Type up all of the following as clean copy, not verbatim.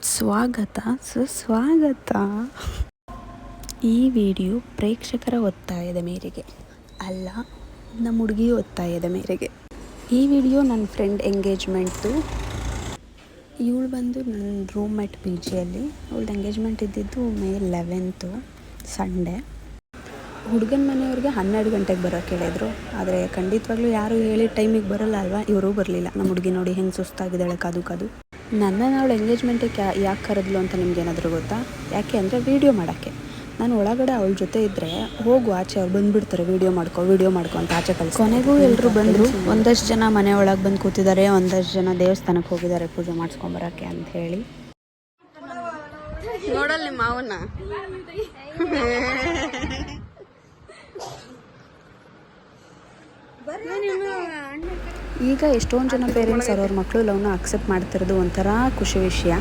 ಸ್ವಾಗತ ಸುಸ್ವಾಗತ. ಈ ವಿಡಿಯೋ ಪ್ರೇಕ್ಷಕರ ಒತ್ತಾಯದ ಮೇರೆಗೆ ಅಲ್ಲ, ನಮ್ಮ ಹುಡುಗಿ ಒತ್ತಾಯದ ಮೇರೆಗೆ. ಈ ವಿಡಿಯೋ ನನ್ನ ಫ್ರೆಂಡ್ ಎಂಗೇಜ್ಮೆಂಟ್ದು. ಇವಳು ಬಂದು ನನ್ನ ರೂಮ್ಮೇಟ್ ಪಿ ಜಿಯಲ್ಲಿ. ಅವಳದು ಎಂಗೇಜ್ಮೆಂಟ್ ಇದ್ದಿದ್ದು ಮೇ 11 ಸಂಡೇ. ಹುಡುಗನ ಮನೆಯವ್ರಿಗೆ 12 ಗಂಟೆಗೆ ಬರೋಕ್ಕೆ ಹೇಳಿದ್ರು. ಆದರೆ ಖಂಡಿತವಾಗ್ಲೂ ಯಾರು ಹೇಳಿದ ಟೈಮಿಗೆ ಬರೋಲ್ಲ ಅಲ್ವಾ, ಇವರು ಬರಲಿಲ್ಲ. ನಮ್ಮ ಹುಡುಗಿ ನೋಡಿ ಹೆಂಗೆ ಸುಸ್ತಾಗಿದ್ದಾಳೆ ಕಾದು. ನನ್ನನ್ನು ಅವಳು ಎಂಗೇಜ್ಮೆಂಟಿಗೆ ಯಾಕೆ ಕರೆದ್ಲು ಅಂತ ನಿಮ್ಗೇನಾದರೂ ಗೊತ್ತಾ? ಯಾಕೆ ಅಂದರೆ ವೀಡಿಯೋ ಮಾಡೋಕ್ಕೆ. ನಾನು ಒಳಗಡೆ ಅವಳ ಜೊತೆ ಇದ್ದರೆ ಹೋಗು ಆಚೆ, ಅವ್ರು ಬಂದುಬಿಡ್ತಾರೆ ವೀಡಿಯೋ ಮಾಡ್ಕೊ ಅಂತ ಆಚೆ ಕಳಿಸಿ. ಕೊನೆಗೂ ಎಲ್ಲರೂ ಬಂದರು. ಒಂದಷ್ಟು ಜನ ಮನೆ ಒಳಗೆ ಬಂದು ಕೂತಿದ್ದಾರೆ, ಒಂದಷ್ಟು ಜನ ದೇವಸ್ಥಾನಕ್ಕೆ ಹೋಗಿದ್ದಾರೆ ಪೂಜೆ ಮಾಡಿಸ್ಕೊಂಬರೋಕ್ಕೆ ಅಂತ ಹೇಳಿ. ನೋಡಲ್ಲ ನಿಮ್ಮ ಮಾವನ್ನ. ಈಗ ಎಷ್ಟೊಂದು ಜನ ಪೇರೆಂಟ್ಸ್ ಅವ್ರವ್ರ ಮಕ್ಕಳು ಲವ್ನ ಅಕ್ಸೆಪ್ಟ್ ಮಾಡ್ತಿರೋದು ಒಂಥರ ಖುಷಿ ವಿಷಯ.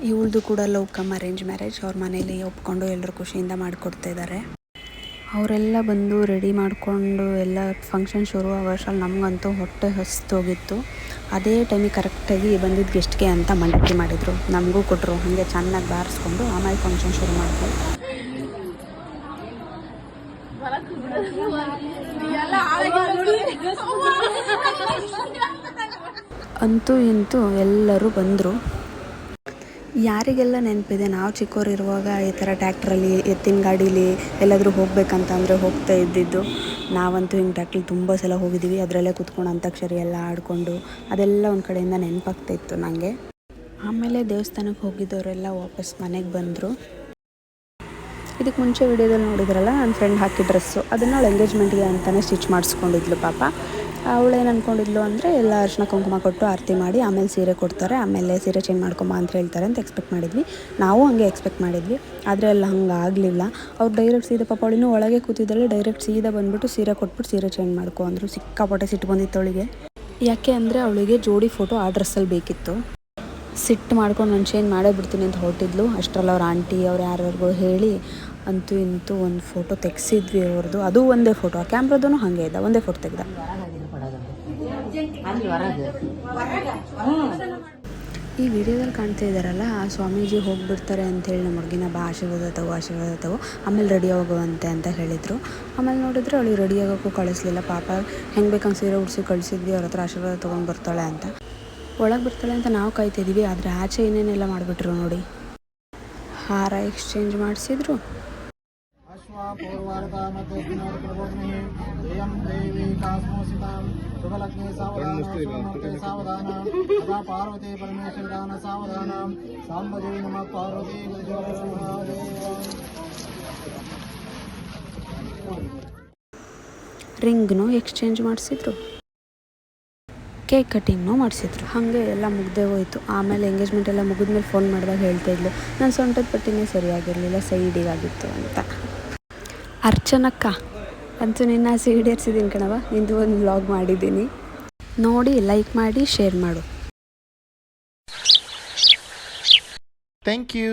ಇವಳದು ಕೂಡ ಲವ್ ಕಮ್ ಅರೇಂಜ್ ಮ್ಯಾರೇಜ್. ಅವ್ರ ಮನೇಲಿ ಒಪ್ಕೊಂಡು ಎಲ್ಲರೂ ಖುಷಿಯಿಂದ ಮಾಡಿಕೊಡ್ತಾ ಇದ್ದಾರೆ. ಅವರೆಲ್ಲ ಬಂದು ರೆಡಿ ಮಾಡಿಕೊಂಡು ಎಲ್ಲ ಫಂಕ್ಷನ್ ಶುರು ಆಗೋಷ್ಟರಲ್ಲಿ ನಮಗಂತೂ ಹೊಟ್ಟೆ ಹಸ್ತೋಗಿತ್ತು. ಅದೇ ಟೈಮಿಗೆ ಕರೆಕ್ಟಾಗಿ ಬಂದಿದ್ದ ಗೆಸ್ಟ್ಗೆ ಅಂತ ಮಂಡಕ್ಕಿ ಮಾಡಿದರು, ನಮಗೂ ಕೊಟ್ಟರು. ಹಾಗೆ ಚೆನ್ನಾಗಿ ಬಾರಿಸ್ಕೊಂಡು ಆಮೇಲೆ ಫಂಕ್ಷನ್ ಶುರು ಮಾಡಿದ್ರು. ಅಂತೂ ಇಂತೂ ಎಲ್ಲರೂ ಬಂದರು. ಯಾರಿಗೆಲ್ಲ ನೆನಪಿದೆ, ನಾವು ಚಿಕ್ಕವರಿರುವಾಗ ಈ ಥರ ಟ್ಯಾಕ್ಟ್ರಲ್ಲಿ, ಎತ್ತಿನ ಗಾಡೀಲಿ ಎಲ್ಲಾದರೂ ಹೋಗ್ಬೇಕಂತ ಅಂದರೆ ಹೋಗ್ತಾ ಇದ್ದಿದ್ದು. ನಾವಂತೂ ಹಿಂಗೆ ಟ್ಯಾಕ್ಟ್ರಲ್ಲಿ ತುಂಬ ಸಲ ಹೋಗಿದ್ದೀವಿ. ಅದರಲ್ಲೇ ಕೂತ್ಕೊಂಡು ಅಂತಾಕ್ಷರಿ ಎಲ್ಲ ಆಡಿಕೊಂಡು ಅದೆಲ್ಲ ಒಂದು ಕಡೆಯಿಂದ ನೆನಪಾಗ್ತಾ ಇತ್ತು ನನಗೆ. ಆಮೇಲೆ ದೇವಸ್ಥಾನಕ್ಕೆ ಹೋಗಿದ್ದವರೆಲ್ಲ ವಾಪಸ್ ಮನೆಗೆ ಬಂದರು. ಇದಕ್ಕೆ ಮುಂಚೆ ವಿಡಿಯೋದಲ್ಲಿ ನೋಡಿದ್ರಲ್ಲ, ನನ್ನ ಫ್ರೆಂಡ್ ಹಾಕಿ ಡ್ರೆಸ್ಸು, ಅದನ್ನು ಅವಳು ಎಂಗೇಜ್ಮೆಂಟ್ಗೆ ಅಂತಲೇ ಸ್ಟಿಚ್ ಮಾಡಿಸ್ಕೊಂಡಿದ್ಲು. ಪಾಪ ಅವಳೇನು ಅಂದ್ಕೊಂಡಿದ್ಲು ಅಂದರೆ ಎಲ್ಲ ಅರಿಶಿನ ಕುಂಕುಮ ಕೊಟ್ಟು ಆರತಿ ಮಾಡಿ ಆಮೇಲೆ ಸೀರೆ ಕೊಡ್ತಾರೆ, ಆಮೇಲೆ ಸೀರೆ ಚೇಂಜ್ ಮಾಡ್ಕೊಂಬ ಅಂತ ಹೇಳ್ತಾರೆ ಅಂತ ಎಕ್ಸ್ಪೆಕ್ಟ್ ಮಾಡಿದ್ವಿ. ನಾವು ಹಂಗೆ ಎಕ್ಸ್ಪೆಕ್ಟ್ ಮಾಡಿದ್ವಿ. ಆದರೆ ಎಲ್ಲ ಹಂಗೆ ಆಗಲಿಲ್ಲ. ಅವ್ರು ಡೈರೆಕ್ಟ್ ಸೀದಾ, ಪಾಪ ಅವಳಿನೂ ಒಳಗೆ ಕೂತಿದ್ದಳು, ಡೈರೆಕ್ಟ್ ಸೀದಾ ಬಂದುಬಿಟ್ಟು ಸೀರೆ ಕೊಟ್ಬಿಟ್ಟು ಸೀರೆ ಚೇಂಜ್ ಮಾಡ್ಕೊ ಅಂದರು. ಸಿಕ್ಕಾಪಟ್ಟೆ ಸಿಟ್ಟು ಬಂದಿತ್ತು ಅವಳಿಗೆ. ಯಾಕೆ ಅಂದರೆ ಅವಳಿಗೆ ಜೋಡಿ ಫೋಟೋ ಆ ಡ್ರೆಸ್ಸಲ್ಲಿ ಬೇಕಿತ್ತು. ಸಿಟ್ಟು ಮಾಡ್ಕೊಂಡು ನಾನು ಚೇಂಜ್ ಮಾಡೇ ಬಿಡ್ತೀನಿ ಅಂತ ಹೊರಟಿದ್ಲು. ಅಷ್ಟರಲ್ಲಿ ಅವ್ರ ಆಂಟಿ ಅವ್ರು ಯಾರ್ಯಾರಿಗೂ ಹೇಳಿ ಅಂತೂ ಇಂತೂ ಒಂದು ಫೋಟೋ ತೆಗೆಸಿದ್ವಿ ಅವ್ರದ್ದು. ಅದು ಒಂದೇ ಫೋಟೋ, ಆ ಕ್ಯಾಮ್ರದೂ ಹಾಗೆ ಇದ್ದ, ಒಂದೇ ಫೋಟೋ ತೆಗೆದ. ಈ ವಿಡಿಯೋದಲ್ಲಿ ಕಾಣ್ತಾ ಇದ್ದಾರಲ್ಲ, ಆ ಸ್ವಾಮೀಜಿ ಹೋಗಿಬಿಡ್ತಾರೆ ಅಂತೇಳಿ ನಮ್ಮ ಹುಡುಗಿನ ಆಶೀರ್ವಾದ ತಗೋ ಆಮೇಲೆ ರೆಡಿ ಆಗುವಂತೆ ಅಂತ ಹೇಳಿದರು. ಆಮೇಲೆ ನೋಡಿದ್ರೆ ಅವಳಿಗೆ ರೆಡಿ ಆಗೋಕ್ಕೂ ಕಳಿಸ್ಲಿಲ್ಲ. ಪಾಪ ಹೆಂಗೆ ಬೇಕಂಗೆ ಸೀರೆ ಉಡಿಸಿ ಕಳಿಸಿದ್ವಿ, ಅವ್ರ ಹತ್ರ ಆಶೀರ್ವಾದ ತೊಗೊಂಡು ಬರ್ತಾಳೆ ಅಂತ. ಒಳಗೆ ಬರ್ತಾಳೆ ಅಂತ ನಾವು ಕಾಯ್ತಿದ್ದೀವಿ. ಆದರೆ ಆಚೆ ಏನೇನೆಲ್ಲ ಮಾಡಿಬಿಟ್ರು ನೋಡಿ. ಹಾರ ಎಕ್ಸ್ಚೇಂಜ್ ಮಾಡಿಸಿದ್ರು. ರಿಂಗ್ನು ಎಕ್ಸ್ಚೇಂಜ್ ಮಾಡಿಸಿದ್ರು, ಕೇಕ್ ಕಟಿಂಗ್ನೂ ಮಾಡಿಸಿದ್ರು. ಹಾಗೆ ಎಲ್ಲ ಮುಗ್ದೇ ಹೋಯಿತು. ಆಮೇಲೆ ಎಂಗೇಜ್ಮೆಂಟ್ ಎಲ್ಲ ಮುಗಿದ್ಮೇಲೆ ಫೋನ್ ಮಾಡಿದಾಗ ಹೇಳ್ತಾ ಇದ್ಲು, ನನ್ನ ಸೊಂಟದ ಪಟ್ಟಿನೇ ಸರಿಯಾಗಿರಲಿಲ್ಲ, ಸೈಡಿಗಾಗಿತ್ತು ಅಂತ. ಅರ್ಚನಕ್ಕ ಅಂತೂ ನಿನ್ನ ಆಸೆ ಈಡೇರಿಸಿದ್ದೀನಿ ಕಣವ. ನಿಂದು ಒಂದು ವ್ಲಾಗ್ ಮಾಡಿದ್ದೀನಿ ನೋಡಿ, ಲೈಕ್ ಮಾಡಿ, ಶೇರ್ ಮಾಡು. Thank you.